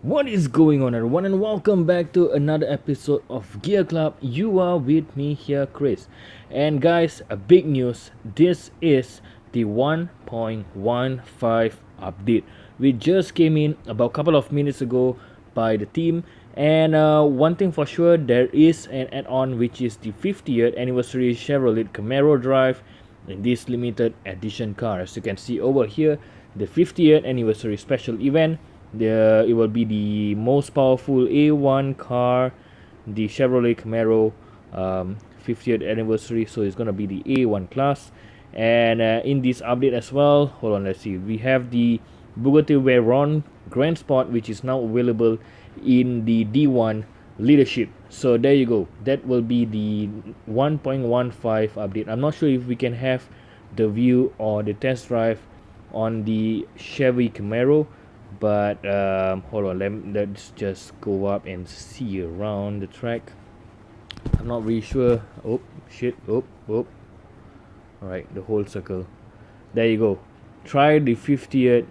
What is going on, everyone, and welcome back to another episode of Gear Club. You are with me here, Chris. And guys, a big news. This is the 1.15 update. We just came in about a couple of minutes ago by the team. And one thing for sure, there is an add-on which is the 50th anniversary Chevrolet Camaro Drive in this limited edition car. As you can see over here, the 50th anniversary special event. It will be the most powerful A1 car, the Chevrolet Camaro 50th anniversary. So it's gonna be the A1 class. And in this update as well, hold on, let's see. We have the Bugatti Veyron Grand Sport, which is now available in the D1 leadership. So there you go. That will be the 1.15 update. I'm not sure if we can have the view or the test drive on the Chevy Camaro, but hold on, let's just go up and see around the track. I'm not really sure. Oh shit. Oh. Alright, the whole circle. There you go. Try the 50th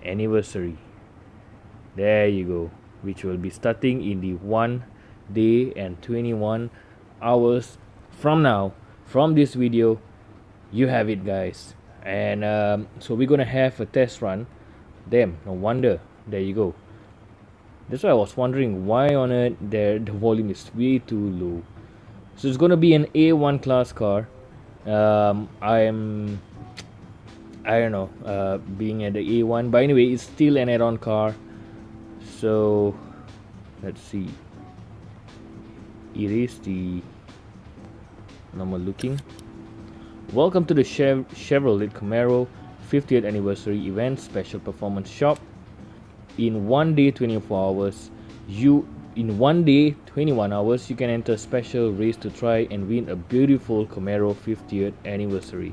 anniversary. There you go. Which will be starting in the 1 day and 21 hours from now. From this video, you have it, guys. And so we're gonna have a test run. Damn, no wonder. There you go. That's why I was wondering why on it the volume is way too low. So it's gonna be an A1 class car. I don't know, being at the A1, but anyway, it's still an add-on car. So let's see. It is the normal looking. Welcome to the Chevrolet Camaro 50th anniversary event special performance shop. In 1 day 24 hours, in 1 day 21 hours, you can enter a special race to try and win a beautiful Camaro 50th anniversary.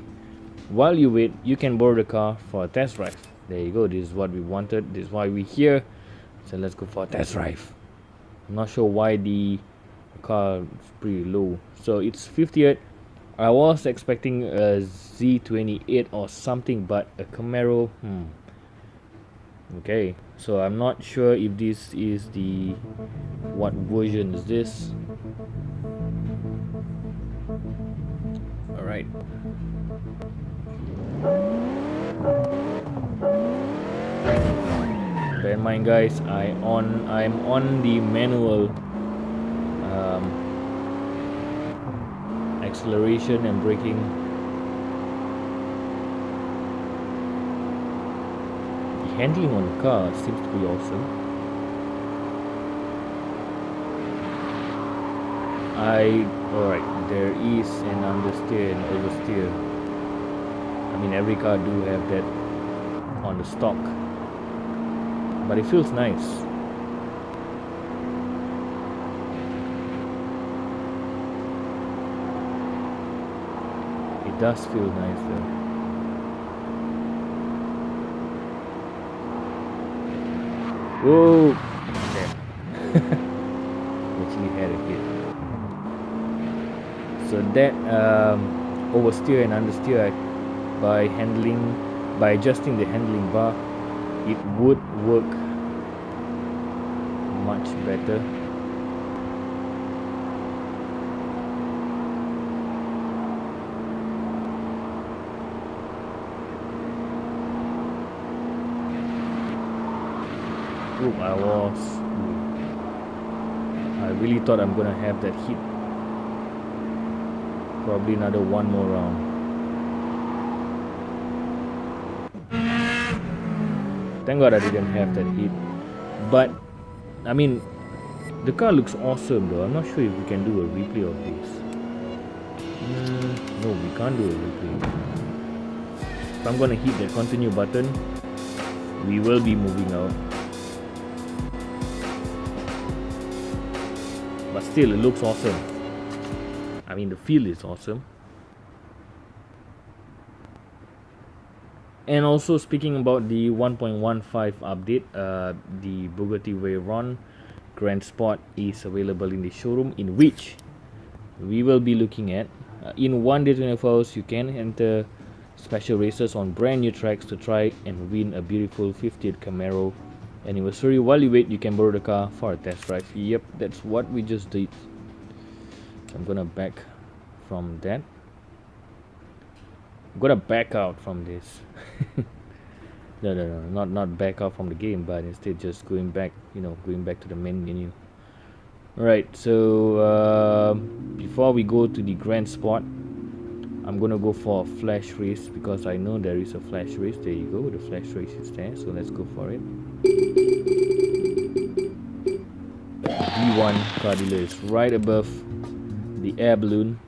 While you wait, you can borrow the car for a test drive. There you go. This is what we wanted. This is why we're here. So let's go for a test drive. I'm not sure why the car is pretty low. So it's 50th. I was expecting a Z28 or something, but a Camaro. Okay, so I'm not sure if this is the what version is this. All right. Bear in mind, guys, I'm on the manual acceleration and braking. The handling on the car seems to be awesome. Alright, there is an understeer and oversteer. I mean, every car do have that on the stock, but it feels nice. It does feel nice though. Whoa! Okay. Actually had a hit. So that oversteer and understeer, by adjusting the handling bar, it would work much better. I really thought I'm gonna have that hit. Probably another one more round. Thank God I didn't have that hit. But I mean, the car looks awesome though. I'm not sure if we can do a replay of this. No, we can't do a replay. If I'm gonna hit that continue button, we will be moving out. But still, it looks awesome. I mean, the feel is awesome. And also, speaking about the 1.15 update, the Bugatti Veyron Grand Sport is available in the showroom, in which we will be looking at in 1 day 24 hours. You can enter special races on brand new tracks to try and win a beautiful 50th Camaro anniversary. While you wait, you can borrow the car for a test drive. Yep, that's what we just did. So I'm gonna back from that. I'm gonna back out from this. No, not back out from the game, but instead just going back, going back to the main menu. Alright, so before we go to the grand spot, I'm gonna go for a flash race because I know there is a flash race. There you go, the flash race is there, so let's go for it. D1 car dealer is right above the air balloon,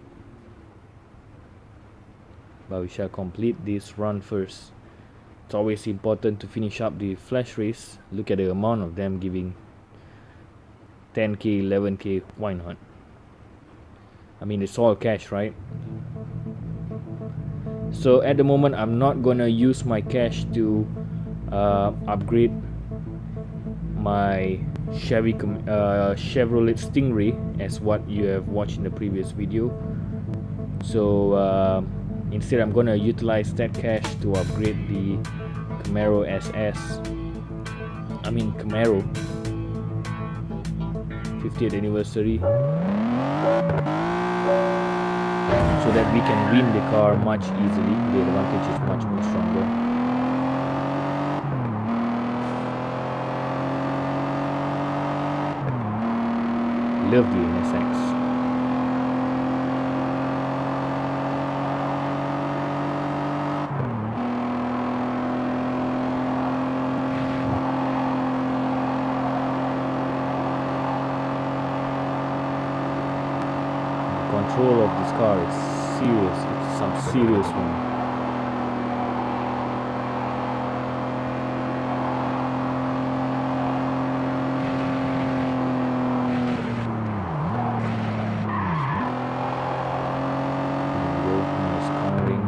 but we shall complete this run first. It's always important to finish up the flash race. Look at the amount of them giving 10k, 11k, why not? I mean, it's all cash, right? So at the moment, I'm not gonna use my cash to upgrade my Chevrolet Stingray as what you have watched in the previous video. So instead, I'm gonna utilize that cash to upgrade the Camaro SS. I mean Camaro 50th anniversary, so that we can win the car much easily. The advantage is much more stronger. Love the NSX. Control of this car is serious. It's some serious one. Nice cornering.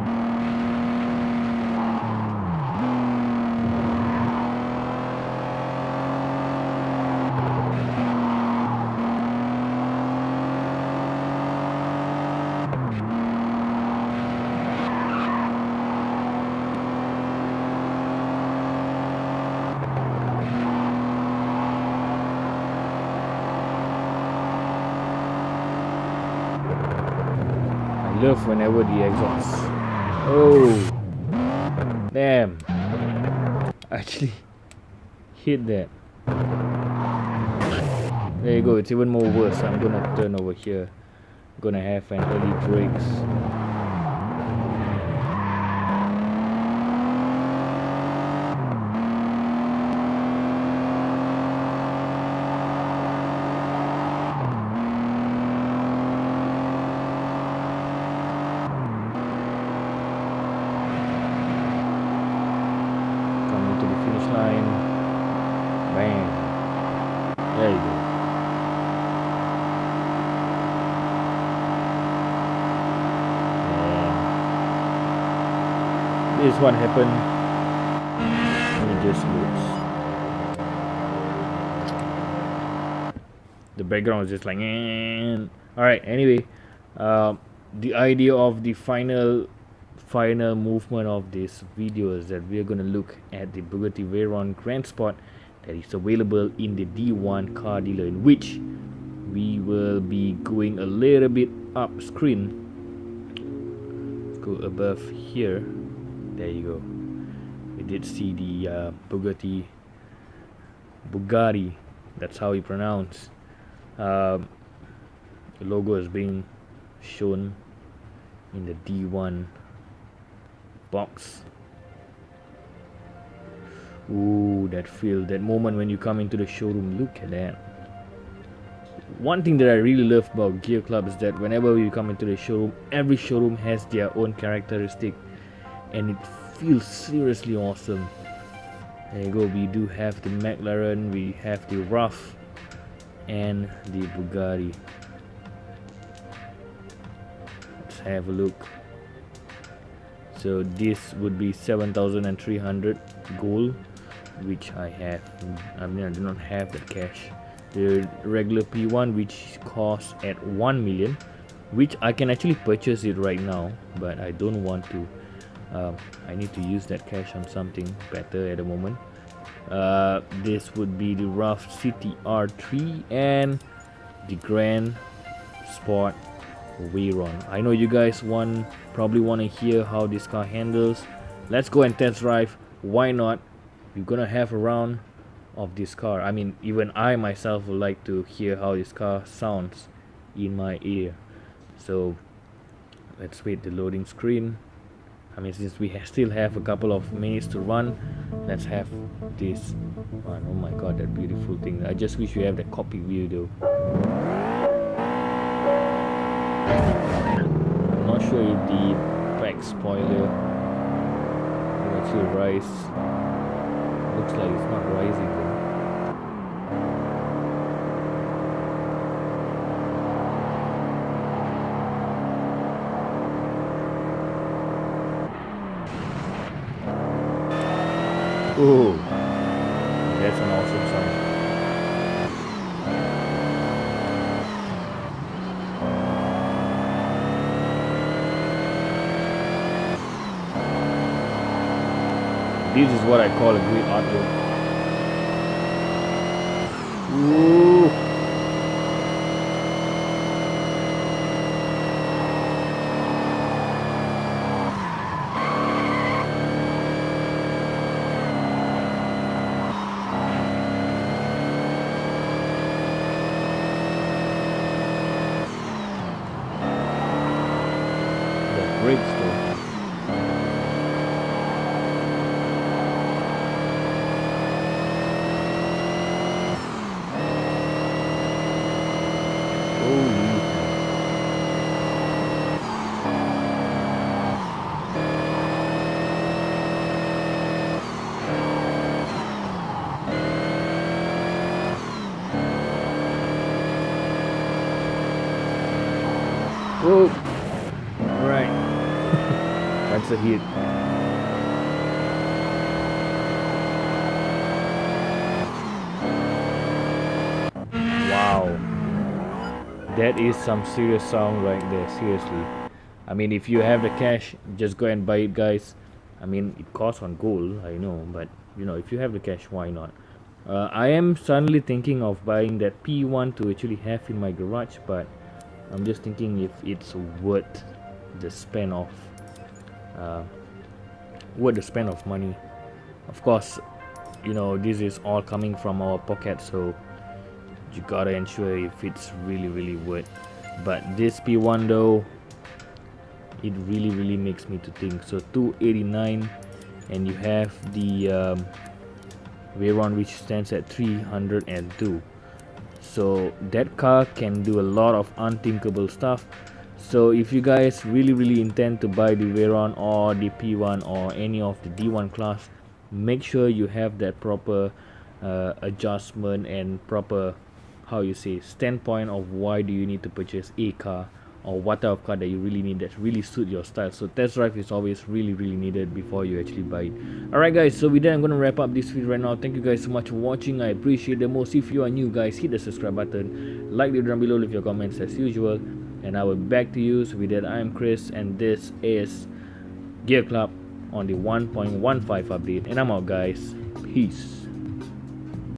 Love whenever the exhaust. Oh, damn! Actually, hit that. There you go. It's even more worse. I'm gonna turn over here. Gonna have an early brakes. Line. Bam. There you go. And this is what happened when it just looks. The background is just like alright, anyway, the idea of the final movement of this video is that we are going to look at the Bugatti Veyron Grand Sport that is available in the D1 car dealer, in which we will be going a little bit up screen. Let's go above here. There you go. We did see the Bugatti, that's how we pronounce. The logo is being shown in the D1 box. Ooh, that feel, that moment when you come into the showroom. Look at that. One thing that I really love about Gear Club is that whenever you come into the showroom, every showroom has their own characteristic, and it feels seriously awesome. There you go. We do have the McLaren, we have the Rough, and the Bugatti. Let's have a look. So this would be 7,300 gold, which I have. I mean, I do not have the cash. The regular P1, which costs at 1 million, which I can actually purchase it right now, but I don't want to. I need to use that cash on something better at the moment. This would be the Rough City R3 and the Grand Sport Veyron. I know you guys probably want to hear how this car handles. Let's go and test drive. Why not? We're gonna have a round of this car. I mean, even I myself would like to hear how this car sounds in my ear. So let's wait the loading screen. I mean, since we still have a couple of minutes to run, let's have this one. Oh my god, that beautiful thing. I just wish we have the copy view though. I'm not sure if the back spoiler will actually rise. Looks like it's not rising though. Oh, that's an awesome sound. This is what I call a great artwork. Ooh. The brakes though. Whoa! Alright. That's a hit. Wow. That is some serious sound right there, seriously. I mean, if you have the cash, just go and buy it, guys. I mean, it costs on gold, I know, but you know, if you have the cash, why not? I am suddenly thinking of buying that P1 to actually have in my garage, but I'm just thinking if it's worth the spend of money. Of course, you know, this is all coming from our pocket, so you gotta ensure if it's really worth. But this P1 though, it really makes me to think. So 289, and you have the Veyron, which stands at 302. So that car can do a lot of unthinkable stuff. So if you guys really intend to buy the Veyron or the P1 or any of the D1 class, make sure you have that proper adjustment and proper, how you say, standpoint of why do you need to purchase a car, or what type of car that you really need that really suit your style. So test drive is always really needed before you actually buy it. Alright guys, so with that I'm gonna wrap up this video right now. Thank you guys so much for watching. I appreciate the most. If you are new guys, hit the subscribe button, like the video down below, leave your comments as usual, and I will be back to you. So with that, I am Chris and this is Gear Club on the 1.15 update, and I'm out guys. Peace.